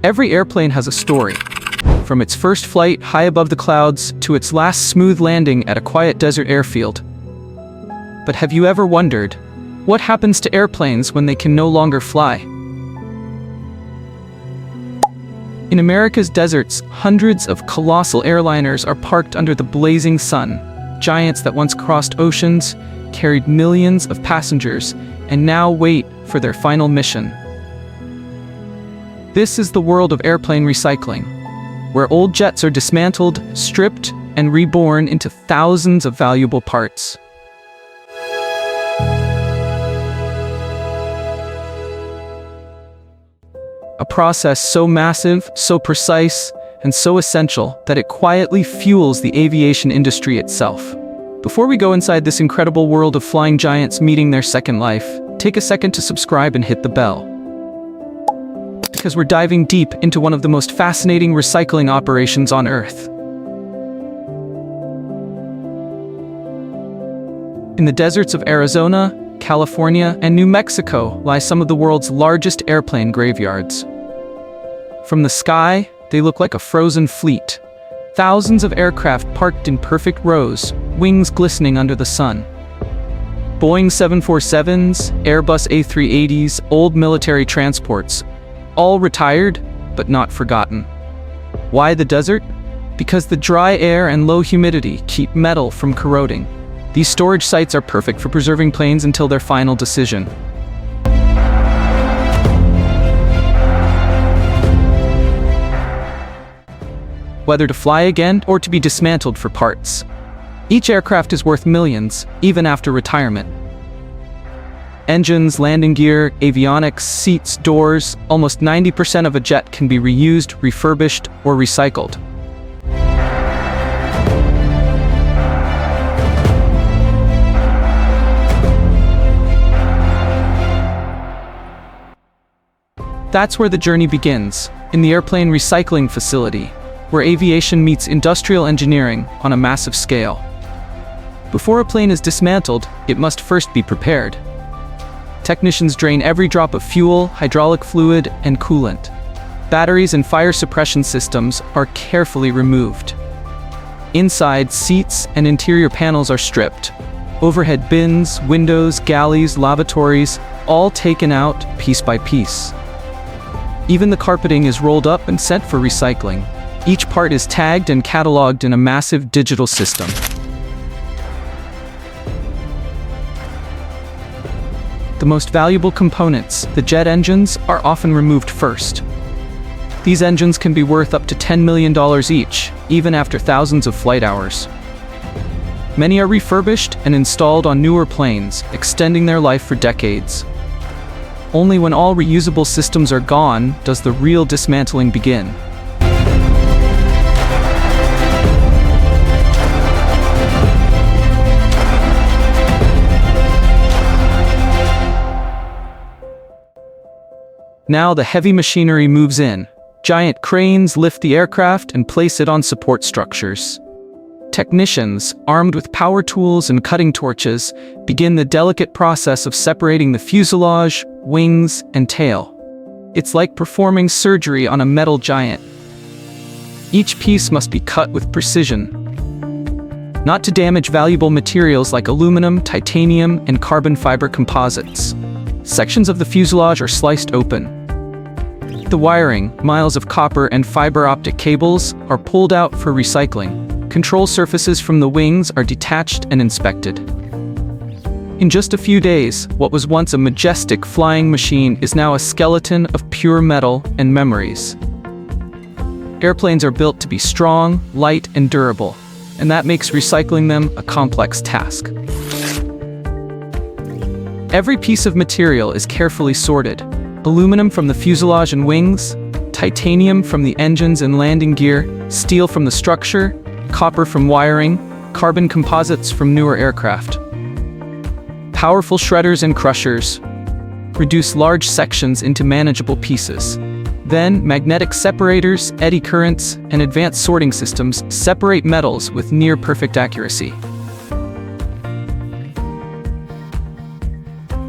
Every airplane has a story, from its first flight high above the clouds to its last smooth landing at a quiet desert airfield. But have you ever wondered, what happens to airplanes when they can no longer fly? In America's deserts, hundreds of colossal airliners are parked under the blazing sun, giants that once crossed oceans, carried millions of passengers, and now wait for their final mission. This is the world of airplane recycling, where old jets are dismantled, stripped, and reborn into thousands of valuable parts. A process so massive, so precise, and so essential that it quietly fuels the aviation industry itself. Before we go inside this incredible world of flying giants meeting their second life, take a second to subscribe and hit the bell. Because we're diving deep into one of the most fascinating recycling operations on Earth. In the deserts of Arizona, California, and New Mexico lie some of the world's largest airplane graveyards. From the sky, they look like a frozen fleet. Thousands of aircraft parked in perfect rows, wings glistening under the sun. Boeing 747s, Airbus A380s, old military transports, all retired, but not forgotten. Why the desert? Because the dry air and low humidity keep metal from corroding. These storage sites are perfect for preserving planes until their final decision. Whether to fly again or to be dismantled for parts. Each aircraft is worth millions, even after retirement. Engines, landing gear, avionics, seats, doors, almost 90% of a jet can be reused, refurbished, or recycled. That's where the journey begins, in the airplane recycling facility, where aviation meets industrial engineering on a massive scale. Before a plane is dismantled, it must first be prepared. Technicians drain every drop of fuel, hydraulic fluid, and coolant. Batteries and fire suppression systems are carefully removed. Inside, seats and interior panels are stripped. Overhead bins, windows, galleys, lavatories, all taken out piece by piece. Even the carpeting is rolled up and sent for recycling. Each part is tagged and cataloged in a massive digital system. The most valuable components, the jet engines, are often removed first. These engines can be worth up to $10 million each, even after thousands of flight hours. Many are refurbished and installed on newer planes, extending their life for decades. Only when all reusable systems are gone does the real dismantling begin. Now the heavy machinery moves in. Giant cranes lift the aircraft and place it on support structures. Technicians, armed with power tools and cutting torches, begin the delicate process of separating the fuselage, wings, and tail. It's like performing surgery on a metal giant. Each piece must be cut with precision, not to damage valuable materials like aluminum, titanium, and carbon fiber composites. Sections of the fuselage are sliced open. The wiring, miles of copper and fiber optic cables, are pulled out for recycling. Control surfaces from the wings are detached and inspected. In just a few days, what was once a majestic flying machine is now a skeleton of pure metal and memories. Airplanes are built to be strong, light, and durable, and that makes recycling them a complex task. Every piece of material is carefully sorted. Aluminum from the fuselage and wings, titanium from the engines and landing gear, steel from the structure, copper from wiring, carbon composites from newer aircraft. Powerful shredders and crushers reduce large sections into manageable pieces. Then, magnetic separators, eddy currents, and advanced sorting systems separate metals with near-perfect accuracy.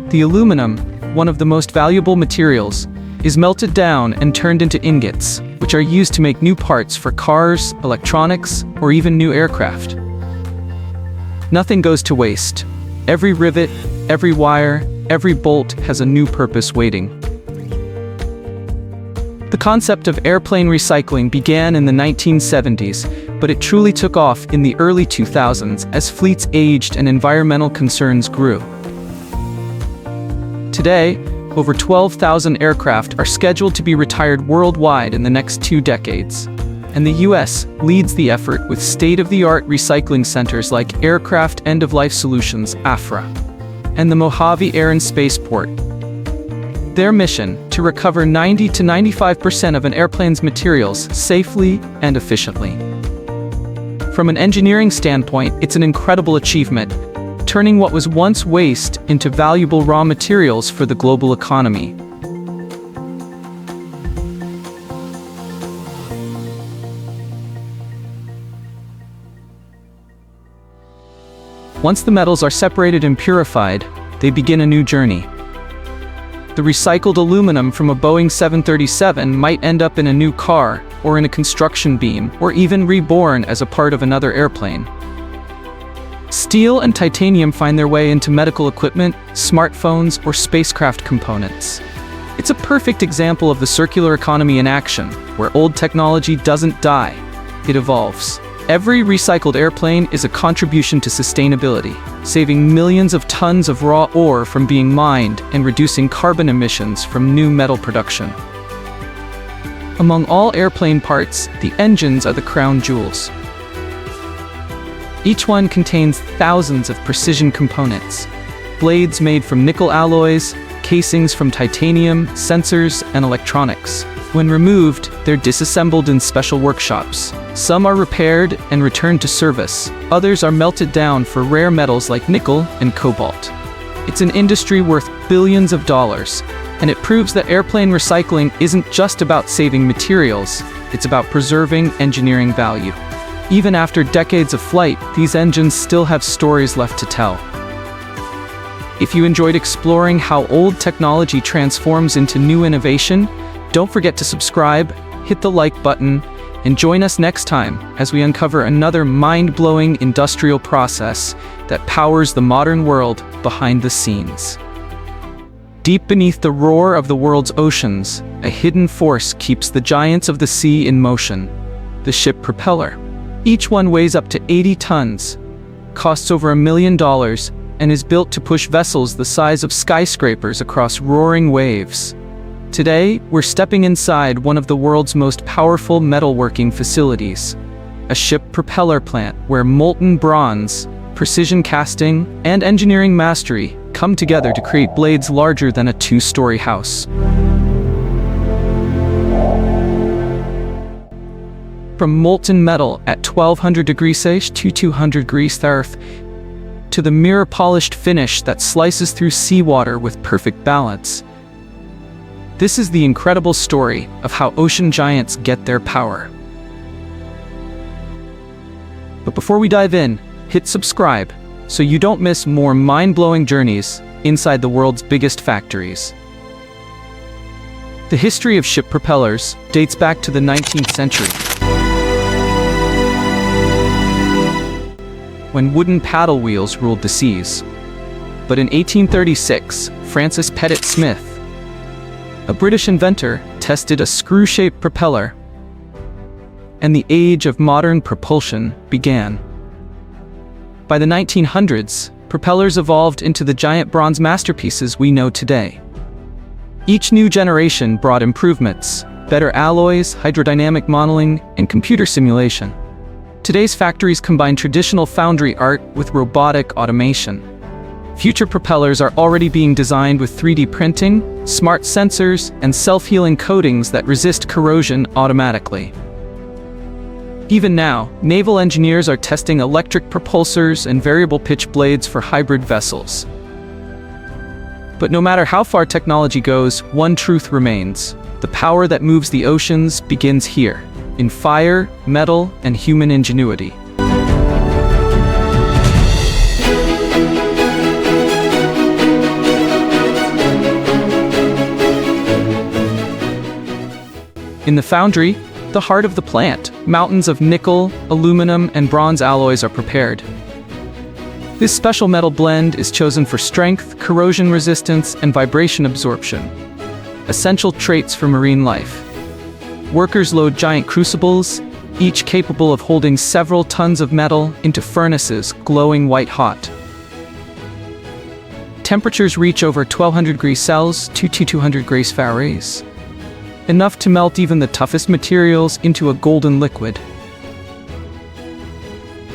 The aluminum, one of the most valuable materials, is melted down and turned into ingots, which are used to make new parts for cars, electronics, or even new aircraft. Nothing goes to waste. Every rivet, every wire, every bolt has a new purpose waiting. The concept of airplane recycling began in the 1970s, but it truly took off in the early 2000s as fleets aged and environmental concerns grew. Today, over 12,000 aircraft are scheduled to be retired worldwide in the next 2 decades. And the US leads the effort with state-of-the-art recycling centers like Aircraft End-of-Life Solutions, AFRA, and the Mojave Air and Spaceport. Their mission, to recover 90 to 95% of an airplane's materials safely and efficiently. From an engineering standpoint, it's an incredible achievement, turning what was once waste into valuable raw materials for the global economy. Once the metals are separated and purified, they begin a new journey. The recycled aluminum from a Boeing 737 might end up in a new car, or in a construction beam, or even reborn as a part of another airplane. Steel and titanium find their way into medical equipment, smartphones, or spacecraft components. It's a perfect example of the circular economy in action, where old technology doesn't die, it evolves. Every recycled airplane is a contribution to sustainability, saving millions of tons of raw ore from being mined and reducing carbon emissions from new metal production. Among all airplane parts, the engines are the crown jewels. Each one contains thousands of precision components, blades made from nickel alloys, casings from titanium, sensors, and electronics. When removed, they're disassembled in special workshops. Some are repaired and returned to service. Others are melted down for rare metals like nickel and cobalt. It's an industry worth billions of dollars, and it proves that airplane recycling isn't just about saving materials, it's about preserving engineering value. Even after decades of flight, these engines still have stories left to tell. If you enjoyed exploring how old technology transforms into new innovation, don't forget to subscribe, hit the like button, and join us next time as we uncover another mind-blowing industrial process that powers the modern world behind the scenes. Deep beneath the roar of the world's oceans, a hidden force keeps the giants of the sea in motion: the ship propeller. Each one weighs up to 80 tons, costs over $1 million, and is built to push vessels the size of skyscrapers across roaring waves. Today, we're stepping inside one of the world's most powerful metalworking facilities, a ship propeller plant where molten bronze, precision casting, and engineering mastery come together to create blades larger than a 2-story house. From molten metal at 1200 degrees Celsius to 200 degrees Celsius, to the mirror-polished finish that slices through seawater with perfect balance. This is the incredible story of how ocean giants get their power. But before we dive in, hit subscribe so you don't miss more mind-blowing journeys inside the world's biggest factories. The history of ship propellers dates back to the 19th century, when wooden paddle wheels ruled the seas. But in 1836, Francis Pettit Smith, a British inventor, tested a screw-shaped propeller, and the age of modern propulsion began. By the 1900s, propellers evolved into the giant bronze masterpieces we know today. Each new generation brought improvements, better alloys, hydrodynamic modeling, and computer simulation. Today's factories combine traditional foundry art with robotic automation. Future propellers are already being designed with 3D printing, smart sensors, and self-healing coatings that resist corrosion automatically. Even now, naval engineers are testing electric propulsors and variable pitch blades for hybrid vessels. But no matter how far technology goes, one truth remains: the power that moves the oceans begins here, in fire, metal, and human ingenuity. In the foundry, the heart of the plant, mountains of nickel, aluminum, and bronze alloys are prepared. This special metal blend is chosen for strength, corrosion resistance, and vibration absorption, essential traits for marine life. Workers load giant crucibles, each capable of holding several tons of metal, into furnaces glowing white-hot. Temperatures reach over 1200 degrees Celsius to 200 degrees Fahrenheit, enough to melt even the toughest materials into a golden liquid.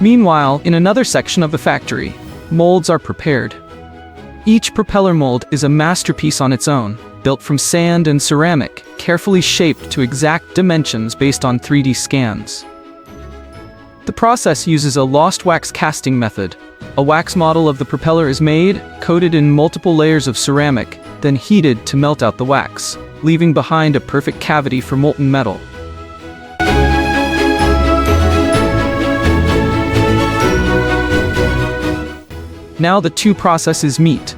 Meanwhile, in another section of the factory, molds are prepared. Each propeller mold is a masterpiece on its own, built from sand and ceramic, carefully shaped to exact dimensions based on 3D scans. The process uses a lost wax casting method. A wax model of the propeller is made, coated in multiple layers of ceramic, then heated to melt out the wax, leaving behind a perfect cavity for molten metal. Now the two processes meet.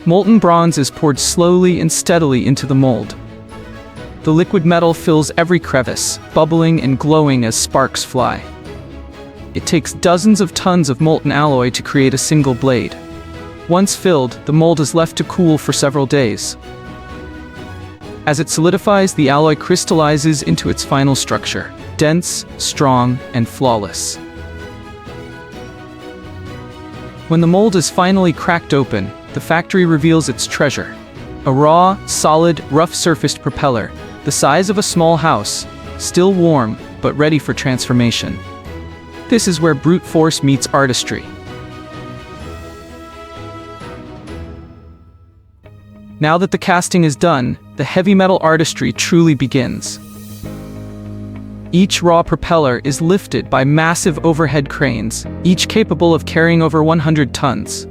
Molten bronze is poured slowly and steadily into the mold. The liquid metal fills every crevice, bubbling and glowing as sparks fly. It takes dozens of tons of molten alloy to create a single blade. Once filled, the mold is left to cool for several days. As it solidifies, the alloy crystallizes into its final structure, dense, strong, and flawless. When the mold is finally cracked open, the factory reveals its treasure. A raw, solid, rough-surfaced propeller, the size of a small house, still warm, but ready for transformation. This is where brute force meets artistry. Now that the casting is done, the heavy metal artistry truly begins. Each raw propeller is lifted by massive overhead cranes, each capable of carrying over 100 tons.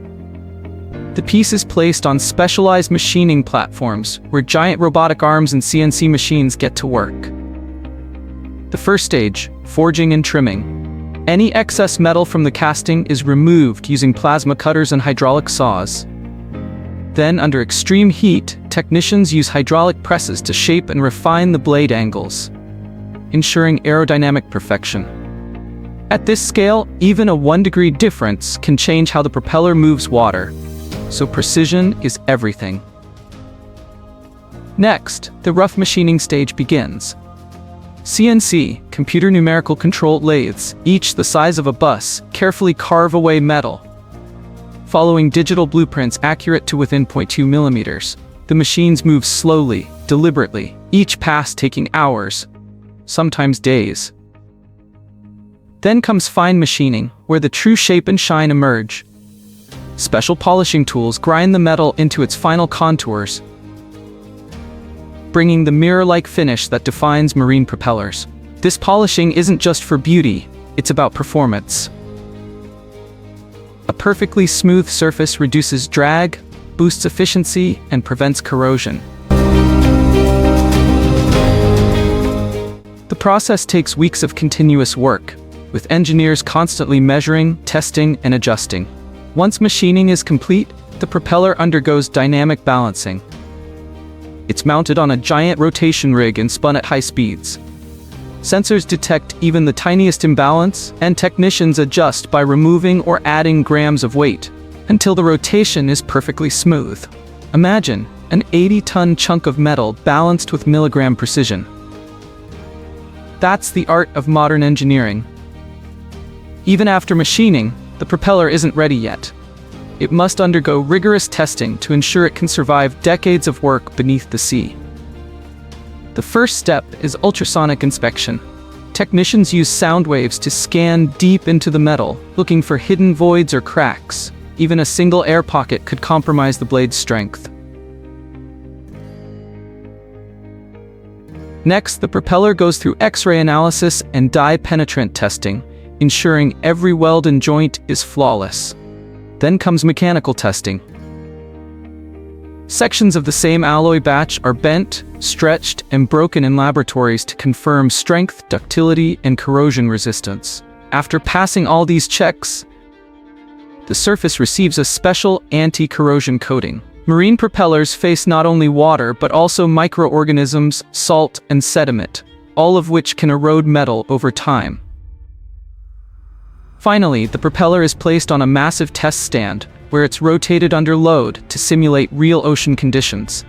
The piece is placed on specialized machining platforms, where giant robotic arms and CNC machines get to work. The first stage, forging and trimming. Any excess metal from the casting is removed using plasma cutters and hydraulic saws. Then, under extreme heat, technicians use hydraulic presses to shape and refine the blade angles, ensuring aerodynamic perfection. At this scale, even a 1-degree difference can change how the propeller moves water, so precision is everything. Next, the rough machining stage begins. CNC, computer numerical controlled lathes, each the size of a bus, carefully carve away metal. Following digital blueprints accurate to within 0.2 millimeters, the machines move slowly, deliberately, each pass taking hours, sometimes days. Then comes fine machining, where the true shape and shine emerge. Special polishing tools grind the metal into its final contours, bringing the mirror-like finish that defines marine propellers. This polishing isn't just for beauty, it's about performance. A perfectly smooth surface reduces drag, boosts efficiency, and prevents corrosion. The process takes weeks of continuous work, with engineers constantly measuring, testing, and adjusting. Once machining is complete, the propeller undergoes dynamic balancing. It's mounted on a giant rotation rig and spun at high speeds. Sensors detect even the tiniest imbalance, and technicians adjust by removing or adding grams of weight, until the rotation is perfectly smooth. Imagine an 80-ton chunk of metal balanced with milligram precision. That's the art of modern engineering. Even after machining, the propeller isn't ready yet. It must undergo rigorous testing to ensure it can survive decades of work beneath the sea. The first step is ultrasonic inspection. Technicians use sound waves to scan deep into the metal, looking for hidden voids or cracks. Even a single air pocket could compromise the blade's strength. Next, the propeller goes through X-ray analysis and dye penetrant testing, ensuring every weld and joint is flawless. Then comes mechanical testing. Sections of the same alloy batch are bent, stretched, and broken in laboratories to confirm strength, ductility, and corrosion resistance. After passing all these checks, the surface receives a special anti-corrosion coating. Marine propellers face not only water but also microorganisms, salt, and sediment. all of which can erode metal over time. Finally, the propeller is placed on a massive test stand, where it's rotated under load to simulate real ocean conditions.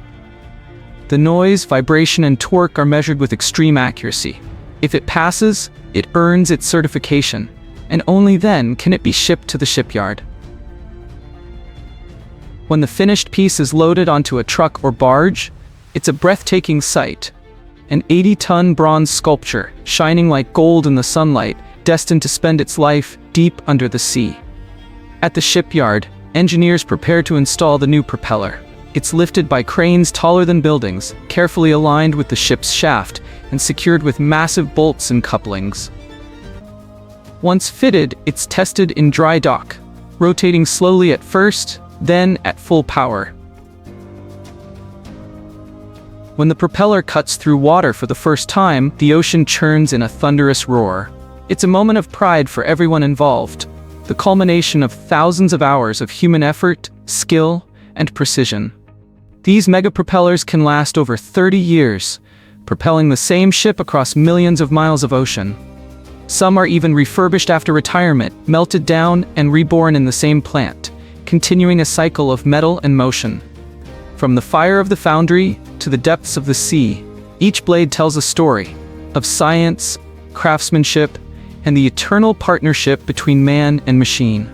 The noise, vibration, and torque are measured with extreme accuracy. If it passes, it earns its certification, and only then can it be shipped to the shipyard. When the finished piece is loaded onto a truck or barge, it's a breathtaking sight. An 80-ton bronze sculpture, shining like gold in the sunlight, destined to spend its life deep under the sea. At the shipyard, engineers prepare to install the new propeller. It's lifted by cranes taller than buildings, carefully aligned with the ship's shaft, and secured with massive bolts and couplings. Once fitted, it's tested in dry dock, rotating slowly at first, then at full power. When the propeller cuts through water for the first time, the ocean churns in a thunderous roar. It's a moment of pride for everyone involved, the culmination of thousands of hours of human effort, skill, and precision. These mega-propellers can last over 30 years, propelling the same ship across millions of miles of ocean. Some are even refurbished after retirement, melted down, and reborn in the same plant, continuing a cycle of metal and motion. From the fire of the foundry to the depths of the sea, each blade tells a story of science, craftsmanship, and the eternal partnership between man and machine.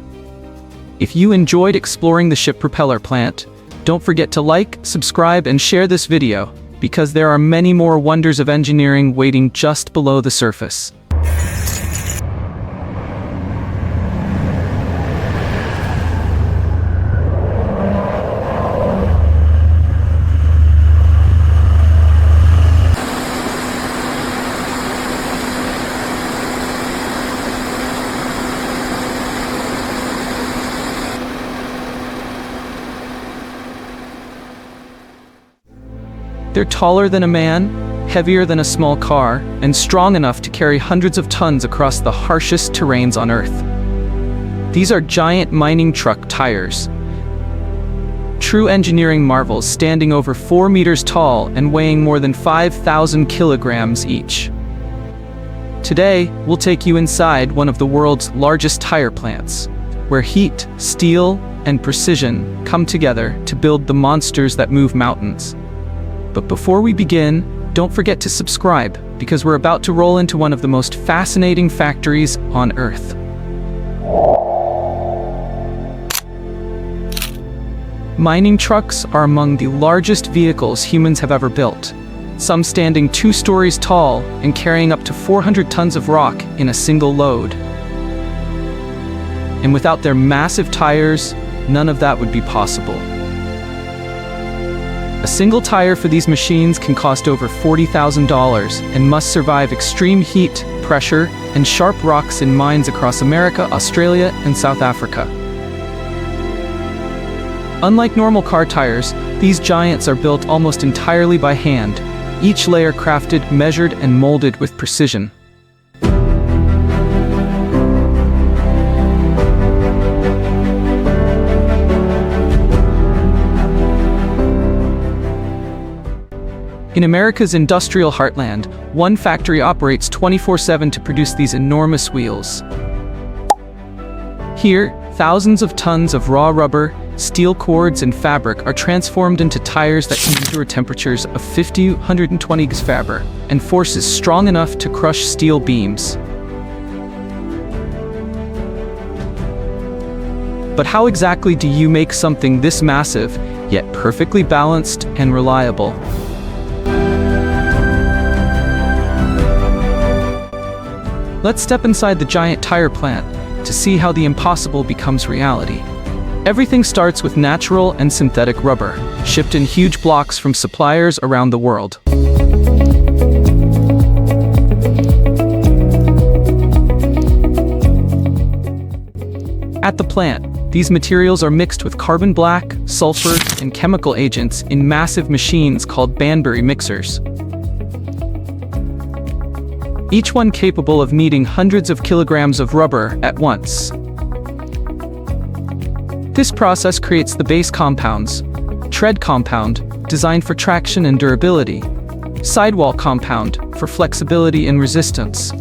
If you enjoyed exploring the ship propeller plant, don't forget to like, subscribe, and share this video, because there are many more wonders of engineering waiting just below the surface. They're taller than a man, heavier than a small car, and strong enough to carry hundreds of tons across the harshest terrains on Earth. These are giant mining truck tires, true engineering marvels standing over 4 meters tall and weighing more than 5,000 kilograms each. Today, we'll take you inside one of the world's largest tire plants, where heat, steel, and precision come together to build the monsters that move mountains. But before we begin, don't forget to subscribe, because we're about to roll into one of the most fascinating factories on Earth. Mining trucks are among the largest vehicles humans have ever built, some standing 2 stories tall and carrying up to 400 tons of rock in a single load. And without their massive tires, none of that would be possible. A single tire for these machines can cost over $40,000 and must survive extreme heat, pressure, and sharp rocks in mines across America, Australia, and South Africa. Unlike normal car tires, these giants are built almost entirely by hand, each layer crafted, measured, and molded with precision. In America's industrial heartland, one factory operates 24/7 to produce these enormous wheels. Here, thousands of tons of raw rubber, steel cords, and fabric are transformed into tires that can endure temperatures of 50–120 Faber and forces strong enough to crush steel beams. But how exactly do you make something this massive, yet perfectly balanced and reliable? Let's step inside the giant tire plant to see how the impossible becomes reality. Everything starts with natural and synthetic rubber, shipped in huge blocks from suppliers around the world. At the plant, these materials are mixed with carbon black, sulfur, and chemical agents in massive machines called Banbury mixers. Each one capable of kneading hundreds of kilograms of rubber at once. This process creates the base compounds, tread compound, designed for traction and durability, Sidewall compound for flexibility and resistance.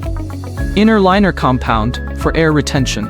Inner liner compound for air retention.